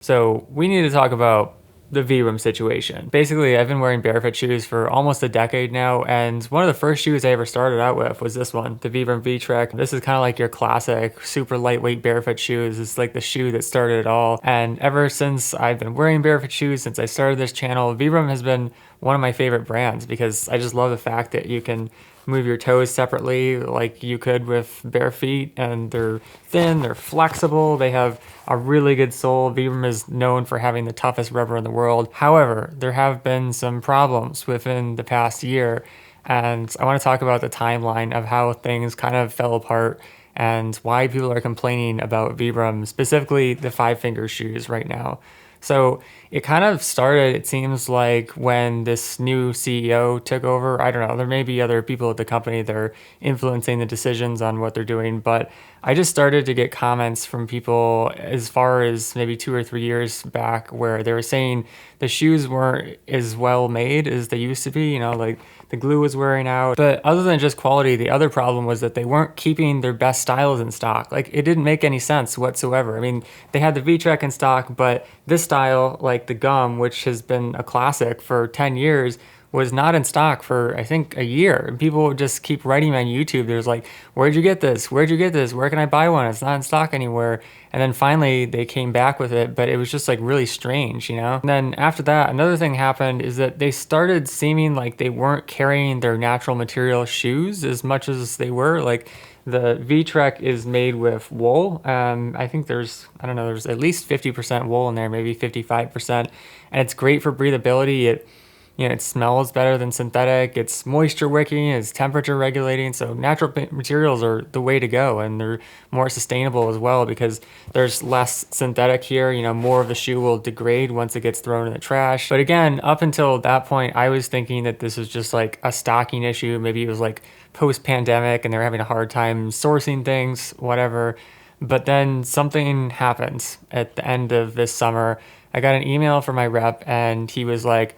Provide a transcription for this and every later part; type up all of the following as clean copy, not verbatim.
So we need to talk about the Vibram situation. Basically, I've been wearing barefoot shoes for almost a decade now, and one of the first shoes I ever started out with was this one, the Vibram V-Trek. This is kind of like your classic, super lightweight barefoot shoes. It's like the shoe that started it all. And ever since I've been wearing barefoot shoes, since I started this channel, Vibram has been one of my favorite brands because I just love the fact that you can move your toes separately like you could with bare feet, and they're thin, they're flexible, they have a really good sole. Vibram is known for having the toughest rubber in the world. However, there have been some problems within the past year, and I want to talk about the timeline of how things kind of fell apart and why people are complaining about Vibram, specifically the FiveFingers shoes right now. So it kind of started, it seems like, when this new CEO took over. I don't know, there may be other people at the company that are influencing the decisions on what they're doing, but I just started to get comments from people as far as maybe 2 or 3 years back where they were saying the shoes weren't as well made as they used to be, like the glue was wearing out. But other than just quality, the other problem was that they weren't keeping their best styles in stock. Like, it didn't make any sense whatsoever. I mean, they had the V-Trek in stock, but this style, like the gum, which has been a classic for 10 years, was not in stock for, I think, a year. And people would just keep writing me on YouTube. There's like, where'd you get this? Where'd you get this? Where can I buy one? It's not in stock anywhere. And then finally they came back with it, but it was just like really strange, And then after that, another thing happened is that they started seeming like they weren't carrying their natural material shoes as much as they were. Like, the V-Trek is made with wool. I think there's at least 50% wool in there, maybe 55%. And it's great for breathability. It smells better than synthetic. It's moisture wicking, it's temperature regulating. So natural materials are the way to go, and they're more sustainable as well because there's less synthetic here. More of the shoe will degrade once it gets thrown in the trash. But again, up until that point, I was thinking that this was just like a stocking issue. Maybe it was like post-pandemic and they're having a hard time sourcing things, whatever. But then something happened at the end of this summer. I got an email from my rep, and he was like,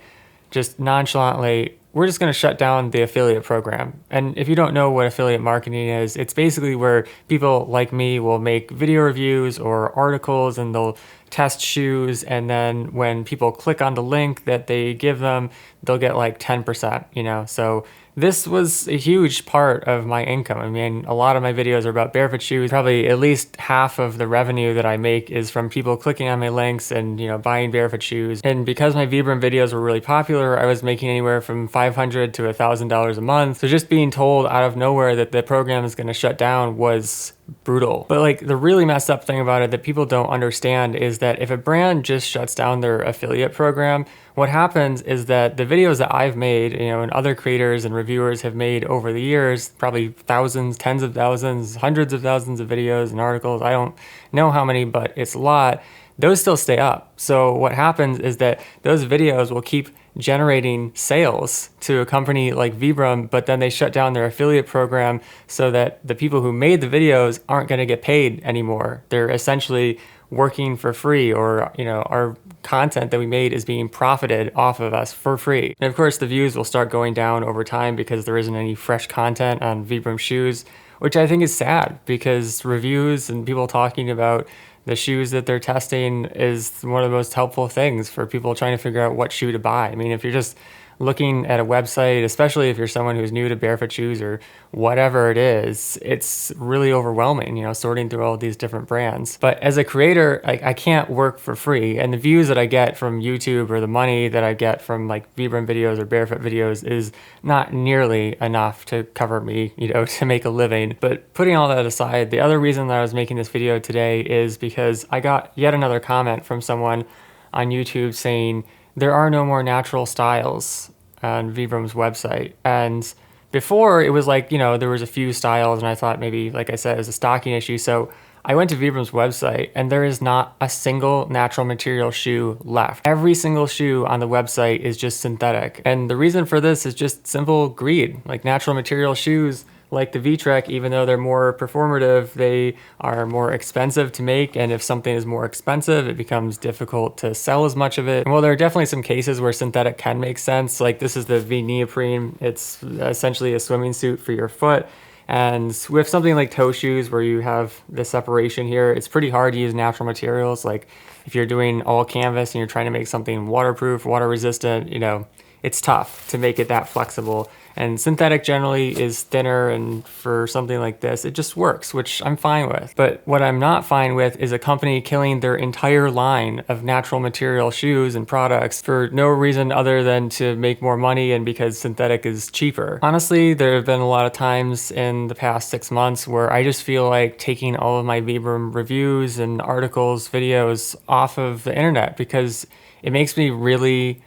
just nonchalantly, we're just going to shut down the affiliate program. And if you don't know what affiliate marketing is, it's basically where people like me will make video reviews or articles, and they'll test shoes, and then when people click on the link that they give them, they'll get like 10%, So this was a huge part of my income. I mean, a lot of my videos are about barefoot shoes. Probably at least half of the revenue that I make is from people clicking on my links and, buying barefoot shoes. And because my Vibram videos were really popular, I was making anywhere from $500 to $1,000 a month. So just being told out of nowhere that the program is going to shut down was brutal. But like, the really messed up thing about it that people don't understand is that if a brand just shuts down their affiliate program, what happens is that the videos that I've made, and other creators and reviewers have made over the years, probably thousands, tens of thousands, hundreds of thousands of videos and articles, I don't know how many, but it's a lot, those still stay up. So what happens is that those videos will keep generating sales to a company like Vibram, but then they shut down their affiliate program so that the people who made the videos aren't going to get paid anymore. They're essentially working for free, or our content that we made is being profited off of us for free. And of course, the views will start going down over time because there isn't any fresh content on Vibram shoes, which I think is sad, because reviews and people talking about the shoes that they're testing is one of the most helpful things for people trying to figure out what shoe to buy. I mean, if you're just looking at a website, especially if you're someone who's new to barefoot shoes or whatever it is, it's really overwhelming, sorting through all these different brands. But as a creator, I can't work for free. And the views that I get from YouTube, or the money that I get from like Vibram videos or barefoot videos, is not nearly enough to cover me, to make a living. But putting all that aside, the other reason that I was making this video today is because I got yet another comment from someone on YouTube saying, there are no more natural styles on Vibram's website. And before, it was like, there was a few styles, and I thought maybe, like I said, it was a stocking issue. So I went to Vibram's website, and there is not a single natural material shoe left. Every single shoe on the website is just synthetic. And the reason for this is just simple greed. Like, natural material shoes, like the V-Trek, even though they're more performative, they are more expensive to make. And if something is more expensive, it becomes difficult to sell as much of it. And while there are definitely some cases where synthetic can make sense, like this is the V-neoprene. It's essentially a swimming suit for your foot. And with something like toe shoes where you have the separation here, it's pretty hard to use natural materials. Like if you're doing all canvas and you're trying to make something waterproof, water resistant, you know, it's tough to make it that flexible. And synthetic generally is thinner, and for something like this, it just works, which I'm fine with. But what I'm not fine with is a company killing their entire line of natural material shoes and products for no reason other than to make more money and because synthetic is cheaper. Honestly, there have been a lot of times in the past 6 months where I just feel like taking all of my Vibram reviews and articles, videos off of the internet because it makes me really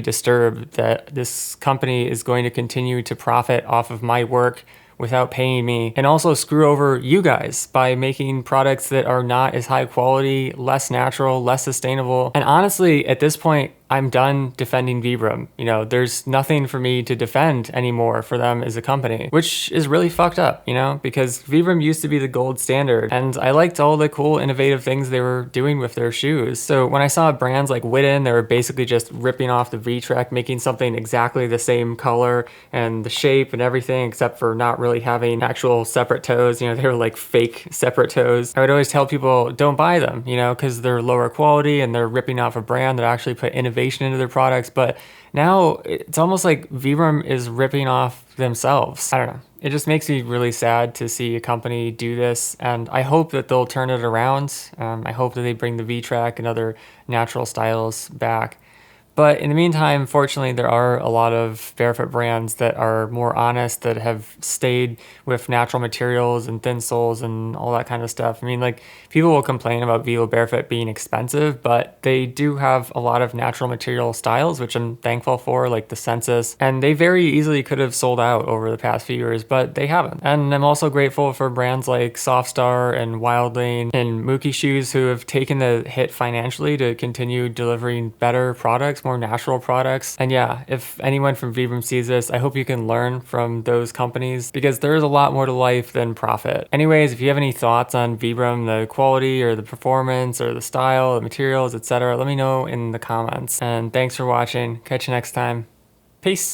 disturbed that this company is going to continue to profit off of my work without paying me, and also screw over you guys by making products that are not as high quality, less natural, less sustainable. And honestly, at this point, I'm done defending Vibram. You know, there's nothing for me to defend anymore for them as a company, which is really fucked up, you know, because Vibram used to be the gold standard and I liked all the cool innovative things they were doing with their shoes. So when I saw brands like Witten, they were basically just ripping off the V-Trek, making something exactly the same color and the shape and everything, except for not really having actual separate toes. You know, they were like fake separate toes. I would always tell people, don't buy them, you know, because they're lower quality and they're ripping off a brand that actually put innovation into their products. But now it's almost like Vibram is ripping off themselves. I don't know. It just makes me really sad to see a company do this, and I hope that they'll turn it around. I hope that they bring the V-Trek and other natural styles back. But in the meantime, fortunately, there are a lot of barefoot brands that are more honest, that have stayed with natural materials and thin soles and all that kind of stuff. I mean, like, people will complain about Vivo Barefoot being expensive, but they do have a lot of natural material styles, which I'm thankful for, like the Census. And they very easily could have sold out over the past few years, but they haven't. And I'm also grateful for brands like Softstar and Wildlane and Mookie Shoes who have taken the hit financially to continue delivering better products, more natural products. And yeah, if anyone from Vibram sees this, I hope you can learn from those companies because there's a lot more to life than profit. Anyways, if you have any thoughts on Vibram, the quality or the performance or the style, the materials, etc., let me know in the comments. And thanks for watching. Catch you next time. Peace.